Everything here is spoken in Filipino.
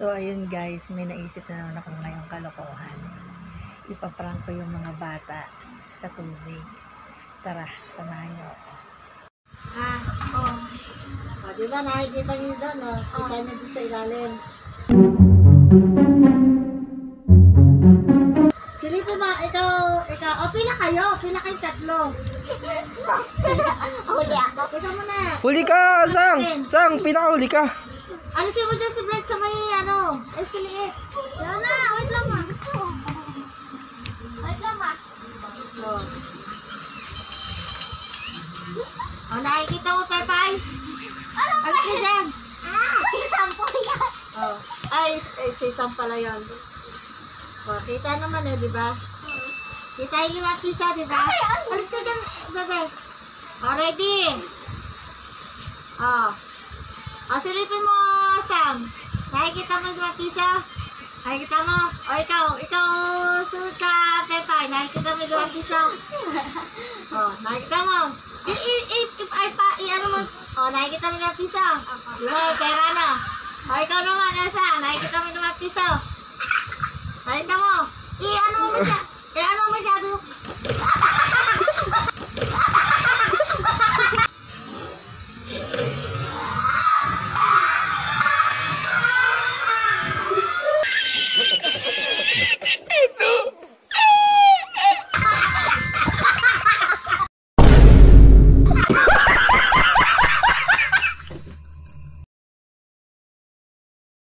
So, ayun guys, may naisip na naman ako ngayong kalokohan. Ipaprank ko yung mga bata sa tubig. Tara, samahan niyo ako. Diba nakikita niyo doon, kita niyo doon sa ilalim. Silipin mo, ikaw, pila kayo tatlo. Huli ako. Kita mo na. Huli ka, Sang, pinakahuli ka. Alisin mo dyan si Brett sa may, siliit. Yan na, wait lang ma. Wait lang ma. Nakikita mo, Pepay? Alis ka dyan. Si Sampo yan. Si Sam pala yun. Kita naman di ba? Kita yung 5 piso, di ba? Alis ka dyan, bebe. Ready? Silipin mo, Sam. Nakikita mo yung 5 piso? Nakikita mo? Ikaw, sunod ka, Pepay. Nakikita mo yung 5 piso? Nakikita mo? Ano mo? Nakikita mo yung 5 piso? Pera na. Ikaw naman, Sam. Nakikita mo yung 5 piso? Nakikita mo? Ano mo masyado?